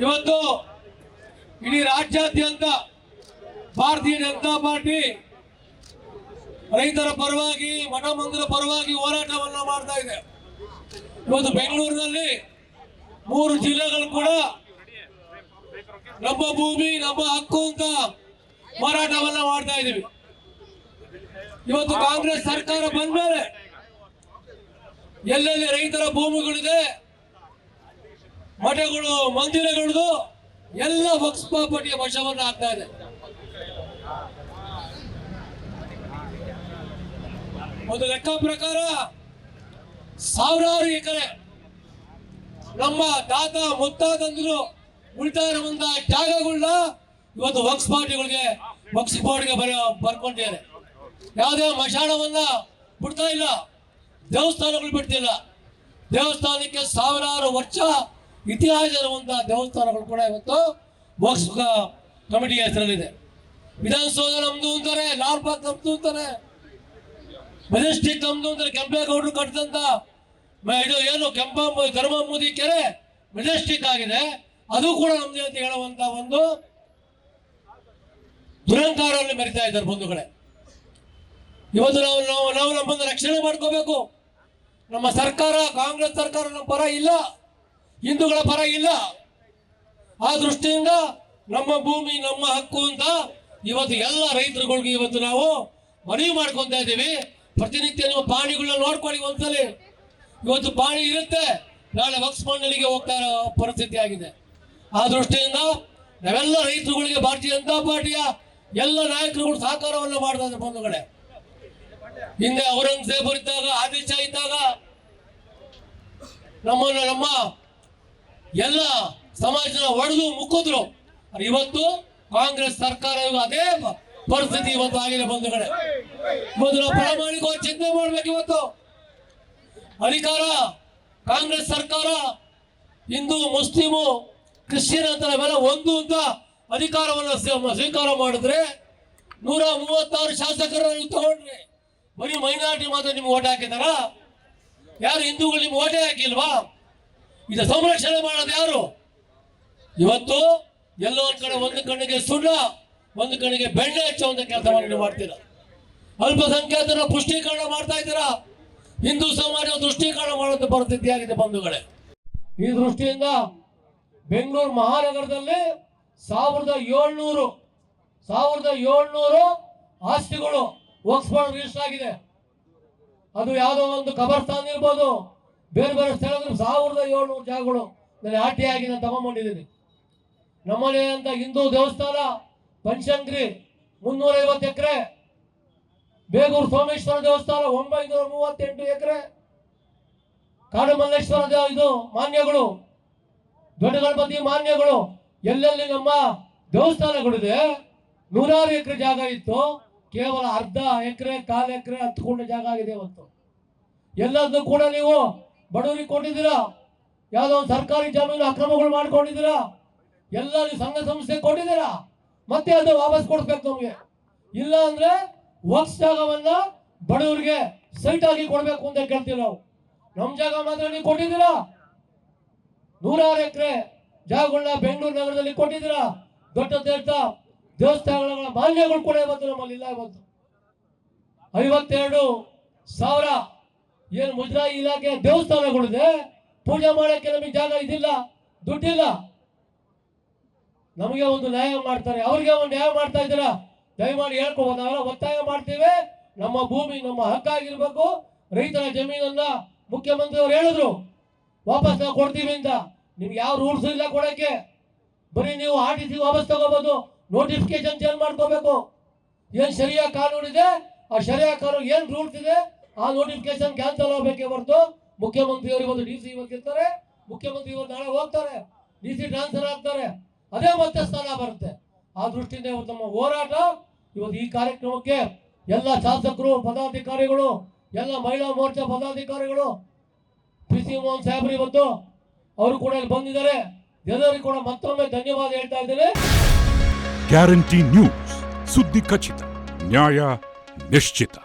ಇವತ್ತು ಇಡೀ ರಾಜ್ಯಾದ್ಯಂತ ಭಾರತೀಯ ಜನತಾ ಪಾರ್ಟಿ ರೈತರ ಪರವಾಗಿ ಮಠಮಂದಿರ ಪರವಾಗಿ ಹೋರಾಟವನ್ನ ಮಾಡ್ತಾ ಇದೆ. ಇವತ್ತು ಬೆಂಗಳೂರಿನಲ್ಲಿ 3 ಜಿಲ್ಲೆಗಳು ಕೂಡ ನಮ್ಮ ಭೂಮಿ ನಮ್ಮ ಹಕ್ಕು ಅಂತ ಹೋರಾಟವನ್ನ ಮಾಡ್ತಾ ಇದೀವಿ. ಇವತ್ತು ಕಾಂಗ್ರೆಸ್ ಸರ್ಕಾರ ಬಂದ ಮೇಲೆ ಎಲ್ಲೆಲ್ಲಿ ರೈತರ ಭೂಮಿಗಳಿದೆ, ಮಠಗಳು, ಮಂದಿರಗಳದು ಎಲ್ಲ ವಕ್ಫ್ ಪ್ರಾಪರ್ಟಿಯ ವಶವನ್ನು ಆಗ್ತಾ ಇದೆ. ಒಂದು ಲೆಕ್ಕ ಪ್ರಕಾರ ಸಾವಿರಾರು ಎಕರೆ ನಮ್ಮ ತಾತ ಮುತ್ತಾತಂದ್ರು ಉಳಿತಾ ಇರುವಂತ ಜಾಗಗಳನ್ನ ಇವತ್ತು ವಕ್ಫ್ ಬೋರ್ಡ್ಗೆ ಬರ್ಕೊಂಡಿದ್ದಾರೆ. ಯಾವುದೇ ಮಶಾಣವನ್ನ ಬಿಡ್ತಾ ಇಲ್ಲ, ದೇವಸ್ಥಾನಗಳು ಬಿಡ್ತಿಲ್ಲ. ದೇವಸ್ಥಾನಕ್ಕೆ ಸಾವಿರಾರು ವರ್ಷ ಇತಿಹಾಸ ಇರುವಂತಹ ದೇವಸ್ಥಾನಗಳು ಕೂಡ ಇವತ್ತು ವಕ್ಫ್ ಕಮಿಟಿ ಹೆಸರಲ್ಲಿದೆ. ವಿಧಾನಸೌಧ ನಮ್ದು ಅಂತಾರೆ, ಲಾಲ್ ಬಾಗ್ ನಮ್ದು ಅಂತಾರೆ, ಮೆಜೆಸ್ಟಿಕ್ ನಮ್ದು ಅಂತಾರೆ. ಕೆಂಪೇಗೌಡರು ಕಟ್ಟಿದಂತ ಇದು ಏನು ಕರ್ಮಮೂದಿ ಕೆರೆ ಮೆಜೆಸ್ಟಿಕ್ ಆಗಿದೆ, ಅದು ಕೂಡ ನಮ್ದು ಅಂತ ಹೇಳುವಂತ ಒಂದು ದುರಂಕಾರವನ್ನು ಮೆರಿತಾ ಇದ್ದಾರೆ ಬಂಧುಗಳೇ. ಇವತ್ತು ನಾವು ನಮ್ಮನ್ನು ರಕ್ಷಣೆ ಮಾಡ್ಕೋಬೇಕು. ನಮ್ಮ ಸರ್ಕಾರ, ಕಾಂಗ್ರೆಸ್ ಸರ್ಕಾರ ನಮ್ಮ ಪರ ಇಲ್ಲ, ಹಿಂದೂಗಳ ಪರ ಇಲ್ಲ. ಆ ದೃಷ್ಟಿಯಿಂದ ನಮ್ಮ ಭೂಮಿ ನಮ್ಮ ಹಕ್ಕು ಅಂತ ಇವತ್ತು ಎಲ್ಲ ರೈತರುಗಳಿಗೆ ಇವತ್ತು ನಾವು ಮನವಿ ಮಾಡ್ಕೊಂತ ಇದ್ದೀವಿ. ಪ್ರತಿನಿತ್ಯ ನೀವು ಪಾಣಿಗಳನ್ನ ನೋಡ್ಕೊಳ್ಳಿ ಒಂದ್ಸಲಿ. ಇವತ್ತು ಪಾಣಿ ಇರುತ್ತೆ, ನಾಳೆ ವಕ್ಫ್ ಮಂಡಳಿಗೆ ಹೋಗ್ತಾ ಇರೋ ಪರಿಸ್ಥಿತಿ ಆಗಿದೆ. ಆ ದೃಷ್ಟಿಯಿಂದ ನಾವೆಲ್ಲ ರೈತರುಗಳಿಗೆ ಭಾರತೀಯ ಜನತಾ ಪಾರ್ಟಿಯ ಎಲ್ಲ ನಾಯಕರುಗಳು ಸಹಕಾರವನ್ನು ಮಾಡ್ತಾ ಇದ್ದಾರೆ ಬಂಧುಗಳೇ. ಹಿಂದೆ ಔರಂಗಜೇಬ್ ಇದ್ದಾಗ, ಆದಿಲ್ ಶಾ ಇದ್ದಾಗ ನಮ್ಮ ಎಲ್ಲ ಸಮಾಜನ ಒಡೆದು ಮುಕ್ಕಿದ್ರು. ಇವತ್ತು ಕಾಂಗ್ರೆಸ್ ಸರ್ಕಾರ ಅದೇ ಪರಿಸ್ಥಿತಿ ಇವತ್ತು ಆಗಿದೆ ಬಂಧುಗಳೇ. ಇವತ್ತು ನಾವು ಪ್ರಾಮಾಣಿಕವಾಗಿ ಚಿಂತನೆ ಮಾಡ್ಬೇಕು. ಇವತ್ತು ಅಧಿಕಾರ ಕಾಂಗ್ರೆಸ್ ಸರ್ಕಾರ ಹಿಂದೂ, ಮುಸ್ಲಿಮು, ಕ್ರಿಶ್ಚಿಯನ್ ಅಂತ ನಾವೆಲ್ಲ ಒಂದು ಅಂತ ಅಧಿಕಾರವನ್ನು ಸ್ವೀಕಾರ ಮಾಡಿದ್ರೆ 136 ಶಾಸಕರನ್ನು ತಗೊಂಡ್ರೆ ಬರೀ ಮೈನಾರಿಟಿ ಮಾತ್ರ ನಿಮ್ಗೆ ಓಟ್ ಹಾಕಿದಾರ? ಯಾರು ಹಿಂದೂಗಳು ನಿಮ್ಗೆ ಓಟೇ ಹಾಕಿಲ್ವಾ? ಇದು ಸಂರಕ್ಷಣೆ ಮಾಡೋದು ಯಾರು? ಇವತ್ತು ಎಲ್ಲೋ ಒಂದ್ ಕಡೆ ಒಂದು ಕಣ್ಣಿಗೆ ಸುಳ್ಳ, ಒಂದು ಕಣ್ಣಿಗೆ ಬೆಣ್ಣೆ ಹಚ್ಚುವಂತ ಕೆಲಸವನ್ನು ನೀವು ಮಾಡ್ತೀರಾ. ಅಲ್ಪಸಂಖ್ಯಾತರ ಪುಷ್ಟೀಕರಣ ಮಾಡ್ತಾ ಇದ್ದೀರಾ, ಹಿಂದೂ ಸಮಾಜ ದೃಷ್ಟೀಕರಣ ಮಾಡುವಂತ ಪರಿಸ್ಥಿತಿ ಆಗಿದೆ ಬಂಧುಗಳೇ. ಈ ದೃಷ್ಟಿಯಿಂದ ಬೆಂಗಳೂರು ಮಹಾನಗರದಲ್ಲಿ 1700 ಆಸ್ತಿಗಳು ವಕ್ಫ್ ಬೋರ್ಡ್ ರಿಜಿಸ್ಟರ್ ಆಗಿದೆ. ಅದು ಯಾವುದೋ ಒಂದು ಕಬರ್ಸ್ಥಾನ್ ಇರ್ಬೋದು, ಬೇರೆ ಬೇರೆ ಸ್ಥಳಗಳು 1700 ಜಾಗಗಳು ನಾನು ಆಟಿ ಆಗಿ ನಾನು ತಗೊಂಡ್ಬಂದಿದ್ದೀನಿ. ನಮ್ಮನೆ ಅಂತ ಹಿಂದೂ ದೇವಸ್ಥಾನ ಪಂಚಂಗ್ರಿ 350 ಎಕರೆ, ಬೇಗೂರು ಸೋಮೇಶ್ವರ ದೇವಸ್ಥಾನ 938 ಎಕರೆ, ಕಾಡುಮಲ್ಲೇಶ್ವರ ಇದು ಮಾನ್ಯಗಳು, ದೊಡ್ಡ ಗಣಪತಿ ಮಾನ್ಯಗಳು, ಎಲ್ಲೆಲ್ಲಿ ನಮ್ಮ ದೇವಸ್ಥಾನಗಳಿದೆ 100 ಎಕರೆ ಜಾಗ ಇತ್ತು, ಕೇವಲ ಅರ್ಧ ಎಕರೆ, 1/4 ಎಕರೆ 10 ಗುಂಟೆ ಜಾಗ ಆಗಿದೆ ಇವತ್ತು. ಎಲ್ಲದನ್ನು ಕೂಡ ನೀವು ಬಡವರಿಗೆ ಕೊಟ್ಟಿದ್ದೀರಾ. ಯಾವುದೋ ಒಂದು ಸರ್ಕಾರಿ ಜಮೀನು ಅಕ್ರಮಗಳು ಮಾಡ್ಕೊಂಡಿದ್ದೀರಾ, ಎಲ್ಲ ನೀವು ಸಂಘ ಸಂಸ್ಥೆ ಕೊಟ್ಟಿದ್ದೀರಾ. ಮತ್ತೆ ಅದು ವಾಪಸ್ ಕೊಡ್ಬೇಕು ನಮ್ಗೆ. ಇಲ್ಲ ಅಂದ್ರೆ ವಕ್ಫ್ ಜಾಗವನ್ನ ಬಡವರಿಗೆ ಸೈಟ್ ಆಗಿ ಕೊಡ್ಬೇಕು ಅಂತ ಕೇಳ್ತೀವಿ ನಾವು. ನಮ್ ಜಾಗ ಮಾತ್ರ ನೀವು ಕೊಟ್ಟಿದ್ದೀರಾ. 100 ಎಕರೆ ಜಾಗಗಳನ್ನ ಬೆಂಗಳೂರು ನಗರದಲ್ಲಿ ಕೊಟ್ಟಿದ್ದೀರಾ. ದೊಡ್ಡ ದೊಡ್ಡ ದೇವಸ್ಥಾನಗಳ ಮಾನ್ಯಗಳು ಕೂಡ ಇವತ್ತು ನಮ್ಮಲ್ಲಿ ಇಲ್ಲ. ಇವತ್ತು 52,000 ಏನು ಮುಜರಾಯಿ ಇಲಾಖೆ ದೇವಸ್ಥಾನಗಳಿದೆ, ಪೂಜೆ ಮಾಡಕ್ಕೆ ನಮಗೆ ಜಾಗ ಇದಿಲ್ಲ, ದುಡ್ಡಿಲ್ಲ. ನಮಗೆ ಒಂದು ನ್ಯಾಯ ಮಾಡ್ತಾರೆ, ಅವ್ರಿಗೆ ಒಂದು ನ್ಯಾಯ ಮಾಡ್ತಾ ಇದ್ದೀರಾ? ದಯಮಾಡಿ ಹೇಳ್ಕೋಬಹುದು. ನಾವೆಲ್ಲ ಒತ್ತಾಯ ಮಾಡ್ತೀವಿ, ನಮ್ಮ ಭೂಮಿ ನಮ್ಮ ಹಕ್ಕಾಗಿರ್ಬೇಕು. ರೈತರ ಜಮೀನನ್ನ ಮುಖ್ಯಮಂತ್ರಿ ಅವರು ಹೇಳಿದ್ರು ವಾಪಸ್ ನಾವು ಕೊಡ್ತೀವಿ ಅಂತ. ನಿಮ್ಗೆ ಯಾವ ರೂಲ್ಸ್ ಇಲ್ಲ ಕೊಡಕ್ಕೆ. ಬರೀ ನೀವು RTC ವಾಪಸ್ ತಗೋಬಹುದು, ನೋಟಿಫಿಕೇಶನ್ ಚೇಂಜ್ ಮಾಡ್ಕೋಬೇಕು. ಏನ್ ಶರಿಯಾ ಕಾನೂನು ಇದೆ, ಆ ಶರಿಯಾ ಕಾನೂನು ಏನ್ ರೂಲ್ಸ್ ಇದೆ, ಆ ನೋಟಿಫಿಕೇಶನ್ ಕ್ಯಾನ್ಸಲ್ ಆಗಬೇಕೇ ಹೊರತು ಮುಖ್ಯಮಂತ್ರಿ ಅವರು ಇವತ್ತು DC ಇವತ್ತು ಇರ್ತಾರೆ, ಮುಖ್ಯಮಂತ್ರಿ ಇವರು ನಾಳೆ ಹೋಗ್ತಾರೆ, DC ಟ್ರಾನ್ಸ್ಫರ್ ಆಗ್ತಾರೆ, ಅದೇ ಮತ್ತೆ ಸ್ಥಾನ ಬರುತ್ತೆ. ಆ ದೃಷ್ಟಿಯಿಂದ ಇವತ್ತು ನಮ್ಮ ಹೋರಾಟ. ಇವತ್ತು ಈ ಕಾರ್ಯಕ್ರಮಕ್ಕೆ ಎಲ್ಲ ಶಾಸಕರು, ಪದಾಧಿಕಾರಿಗಳು, ಎಲ್ಲ ಮಹಿಳಾ ಮೋರ್ಚಾ ಪದಾಧಿಕಾರಿಗಳು, PC ಮೋಹನ್ ಸಾಹೇಬ್ರು ಇವತ್ತು ಅವರು ಕೂಡ ಇಲ್ಲಿ ಬಂದಿದ್ದಾರೆ. ಎಲ್ಲರಿಗೂ ಕೂಡ ಮತ್ತೊಮ್ಮೆ ಧನ್ಯವಾದ ಹೇಳ್ತಾ ಇದ್ದೇನೆ. ಗ್ಯಾರಂಟಿ ನ್ಯೂಸ್, ಸುದ್ದಿ ಖಚಿತ, ನ್ಯಾಯ ನಿಶ್ಚಿತ.